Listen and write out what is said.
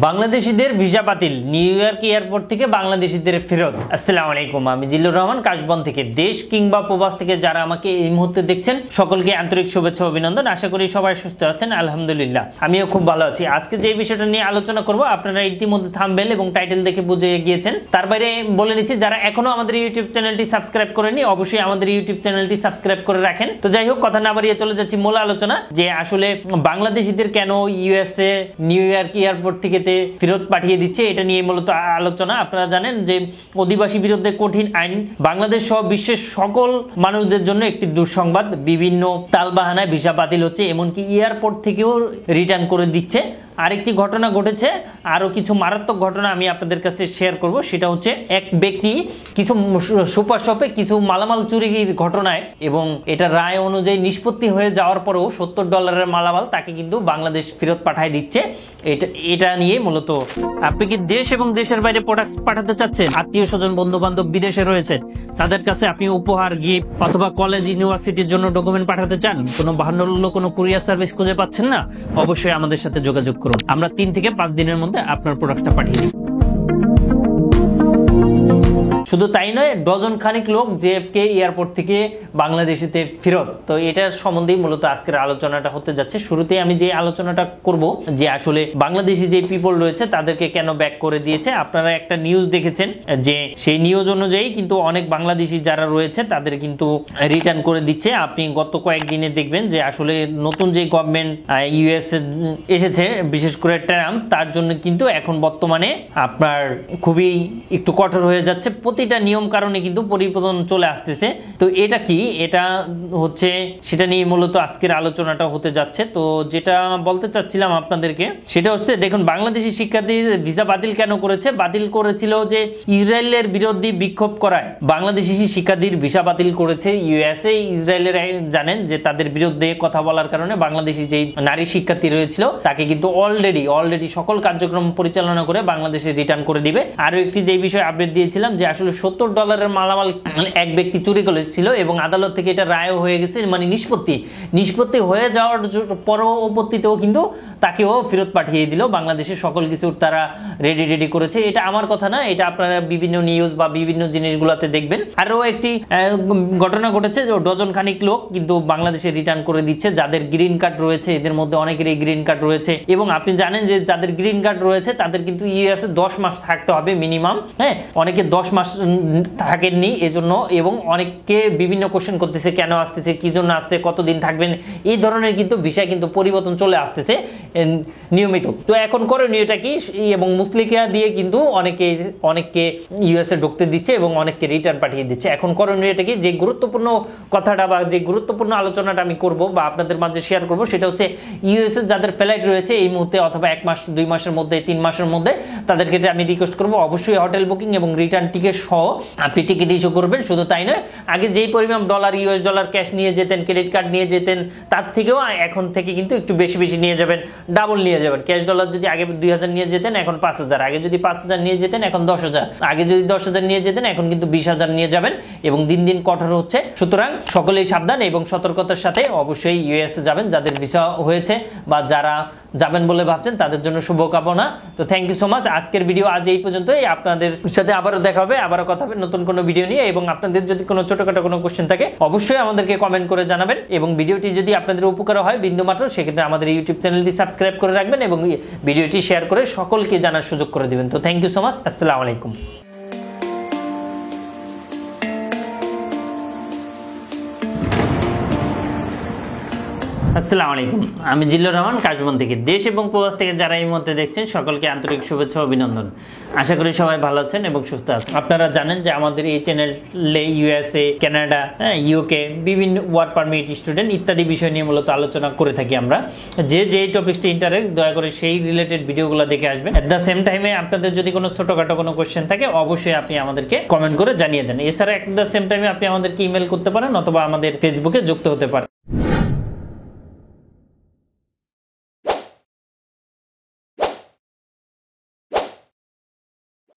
বাংলাদেশিদের ভিসা বাতিল, new York airport থেকে বাংলাদেশিদের ফেরত। আসসালামু আলাইকুম, আমি জিল্লুর রহমান কাশবন থেকে। দেশ কিংবা প্রবাস থেকে যারা আমাকে এই মুহূর্তে দেখছেন সকলকে আন্তরিক শুভেচ্ছা অভিনন্দন। আশা করি সবাই সুস্থ আছেন, আলহামদুলিল্লাহ আমিও খুব ভালো আছি। আজকে যে বিষয়টা নিয়ে আলোচনা করব আপনারা ইতিমধ্যে থাম্বনেল এবং টাইটেল দেখে বুঝে গিয়েছেন। তার বাইরে বলে নিচ্ছি, যারা এখনো আমাদের ইউটিউব চ্যানেলটি সাবস্ক্রাইব করেনি অবশ্যই আমাদের ইউটিউব চ্যানেলটি সাবস্ক্রাইব করে রাখেন। তো যাই হোক, কথা না বাড়িয়ে চলে যাচ্ছি মূল আলোচনা, যে আসলে বাংলাদেশিদের কেন ইউএসএ নিউ ইয়র্ক এয়ারপোর্ট থেকে ফেরত পাঠিয়ে দিচ্ছে, এটা নিয়ে মূলত আলোচনা। আপনারা জানেন যে অধিবাসী বিরুদ্ধে কঠিন আইন বাংলাদেশ সহ বিশ্বের সকল মানুষদের জন্য একটি দুঃসংবাদ। বিভিন্ন তালবাহানায় ভিসা বাতিল হচ্ছে, এমনকি এয়ারপোর্ট থেকেও রিটার্ন করে দিচ্ছে। আরেকটি ঘটনা ঘটেছে, আরো কিছু মারাত্মক ঘটনা আমি আপনাদের কাছে শেয়ার করব। সেটা হচ্ছে এক ব্যক্তি কিছু সুপার শপে কিছু মালামাল চুরির ঘটনায়, এবং এটা রায় অনুযায়ী নিষ্পত্তি হয়ে যাওয়ার পরেও $70 মালামাল তাকে কিন্তু বাংলাদেশ ফেরত পাঠায় দিচ্ছে। এটা নিয়ে মূলত আপনি কি দেশ এবং দেশের বাইরে প্রোডাক্ট পাঠাতে চাচ্ছেন, আত্মীয় স্বজন বন্ধু বান্ধব বিদেশে রয়েছে, তাদের কাছে আপনি উপহার, গিফট অথবা কলেজ ইউনিভার্সিটির জন্য ডকুমেন্ট পাঠাতে চান, কোনো বাহান্ন কোনো কুরিয়ার সার্ভিস খুঁজে পাচ্ছেন না, অবশ্যই আমাদের সাথে যোগাযোগ করুন। আমরা 3 থেকে 5 দিনের মধ্যে আপনার প্রোডাক্টটা পাঠিয়ে দিই। শুধু তাই নয়, ডজন খানিক লোক জেএফকে এয়ারপোর্ট থেকে বাংলাদেশিতে ফেরত। তো এটার সম্বন্ধেই মূলত আজকের আলোচনাটা হতে যাচ্ছে। শুরুতে আমি যে আলোচনাটা করব, যে আসলে বাংলাদেশি যে পিপল রয়েছে তাদেরকে কেন ব্যাক করে দিয়েছে। আপনারা একটা নিউজ দেখেছেন, যে সেই নিউজ অনুযায়ী কিন্তু অনেক বাংলাদেশি যারা রয়েছে তাদের কিন্তু রিটার্ন করে দিচ্ছে। আপনি গত কয়েকদিনে দেখবেন যে আসলে নতুন যে গভর্নমেন্ট ইউএস এসেছে, বিশেষ করে ট্রাম্প, তার জন্য কিন্তু এখন বর্তমানে আপনার খুবই একটু কঠোর হয়ে যাচ্ছে। প্রতিটা নিয়ম কারণে কিন্তু পরিবর্তন চলে আসতেছে। তো এটা কি, এটা হচ্ছে সেটা নিয়ে মূলত আজকের আলোচনাটা হতে যাচ্ছে। তো যেটা বলতে চাচ্ছিলাম আপনাদেরকে, সেটা হচ্ছে দেখুন, বাংলাদেশি শিক্ষার্থীর ভিসা বাতিল কেন করেছে। বাতিল করেছিল যে ইসরায়েলের বিরোধী বিক্ষোভ করায় বাংলাদেশি শিক্ষার্থীর ভিসা বাতিল করেছে ইউএসএ। ইসরায়েলের জানেন যে তাদের বিরুদ্ধে কথা বলার কারণে বাংলাদেশি যে নারী শিক্ষার্থী রয়েছিল তাকে কিন্তু অলরেডি সকল কার্যক্রম পরিচালনা করে বাংলাদেশে রিটার্ন করে দিবে। আরো একটি যে বিষয় আপডেট দিয়েছিলাম, যে আসলে $70 মালামাল এক ব্যক্তি চুরি করেছিল এবং আদালত থেকে এটা রায়ও হয়ে গেছে, মানে নিষ্পত্তি হয়ে যাওয়ার পরবর্তীতেও কিন্তু তাকেও ফেরত পাঠিয়ে দিল। বাংলাদেশের সকল কিছু তারা রেডি করেছে। এটা আমার কথা না, এটা আপনারা বিভিন্ন নিউজ বা বিভিন্ন জিনিসগুলোতে দেখবেন। আরও একটি ঘটনা ঘটেছে, যে ডজন খানিক লোক কিন্তু বাংলাদেশে রিটার্ন করে দিচ্ছে যাদের গ্রিন কার্ড রয়েছে। এদের মধ্যে অনেকেরই গ্রিন কার্ড রয়েছে, এবং আপনি জানেন যে যাদের গ্রিন কার্ড রয়েছে তাদের কিন্তু ইউএসএ 10 মাস থাকতে হবে মিনিমাম। হ্যাঁ, অনেকে 10 মাস থাকেননি এজন্য, এবং অনেককে বিভিন্ন কোশ্চেন করতেছে, কেন আসতেছে, কি জন্য আসছে, কতদিন থাকবেন, এই ধরনের কিন্তু বিষয় কিন্তু পরিবর্তন চলে আসতেছে নিয়মিত। তো এখন করণীয়টা কি, এবং মুসলিকা দিয়ে কিন্তু অনেককে ইউএসএ ঢুকতে দিচ্ছে এবং অনেককে রিটার্ন পাঠিয়ে দিচ্ছে। এখন করণীয়টা কি, যে গুরুত্বপূর্ণ কথাটা বা যে গুরুত্বপূর্ণ আলোচনাটা আমি করব বা আপনাদের মাঝে শেয়ার করব, সেটা হচ্ছে ইউএসএ যাদের ফ্লাইট রয়েছে এই মুহূর্তে, অথবা 1 মাস 2 মাসের মধ্যে 3 মাসের মধ্যে, তাদেরকে আমি রিকোয়েস্ট করবো অবশ্যই হোটেল বুকিং এবং রিটার্ন টিকিট সহ আপনি টিকিট ইস্যু করবেন। শুধু তাই নয়, আগে যেই পরিমাণ ইউএস ডলার ক্যাশ নিয়ে যেতেন, ক্রেডিট কার্ড নিয়ে যেতেন, তার থেকেও এখন থেকে কিন্তু একটু বেশি নিয়ে যাবেন, ডাবল নিয়ে যাবেন। ক্যাশ ডলার যদি আগে 2000 নিয়ে যেতেন, এখন 5000, আগে যদি 5000 নিয়ে যেতেন এখন 10,000, আগে যদি 10,000 নিয়ে যেতেন এখন কিন্তু 20,000 নিয়ে যাবেন, এবং দিন দিন কঠোর হচ্ছে। সুতরাং সকলেই সাবধান এবং সতর্কতার সাথে অবশ্যই ইউএসএ যাবেন, যাদের ভিসা হয়েছে বা যারা যাবেন বলে ভাবছেন তাদের জন্য শুভকামনা। তো থ্যাংক ইউ সো মাচ। আজকের ভিডিও আজ এই পর্যন্তই। আপনাদের সাথে আবারও দেখা হবে, আবারও কথা হবে নতুন কোনো ভিডিও নিয়ে। এবং আপনাদের যদি কোনো ছোটখাটো কোনো কোশ্চেন থাকে অবশ্যই আমাদেরকে কমেন্ট করে জানাবেন, এবং ভিডিওটি যদি আপনাদের উপকার হয় বিন্দুমাত্র, সেক্ষেত্রে আমাদের ইউটিউব চ্যানেলটি সাবস্ক্রাইব করে রাখবেন এবং ভিডিওটি শেয়ার করে সকলকে জানার সুযোগ করে দিবেন। তো থ্যাংক ইউ সো মাচ। আসসালামু আলাইকুম। আসসালামু আলাইকুম, আমি জিল্লুর রহমান কাশবন থেকে। দেশ এবং প্রবাস থেকে যারা এই মুহূর্তে দেখছেন সকলকে আন্তরিক শুভেচ্ছা অভিনন্দন। আশা করি সবাই ভালো আছেন এবং সুস্থ আছেন। আপনারা জানেন যে আমাদের এই চ্যানেলে ইউএসএ, কানাডা, ইউকে, বিভিন্ন ওয়ার্ক পারমিট, স্টুডেন্ট ইত্যাদি বিষয় নিয়ে মূলত আলোচনা করে থাকি আমরা। যে টপিকসটি ইন্টারেস্ট, দয়া করে সেই রিলেটেড ভিডিওগুলো দেখে আসবেন। এট দ্য সেম টাইমে আপনাদের যদি কোনো ছোটখাটো কোনো কোশ্চেন থাকে অবশ্যই আপনি আমাদেরকে কমেন্ট করে জানিয়ে দেন। এছাড়া এট দ্য সেম টাইমে আপনি আমাদেরকে ইমেল করতে পারেন অথবা আমাদের ফেসবুকে যুক্ত হতে পারেন।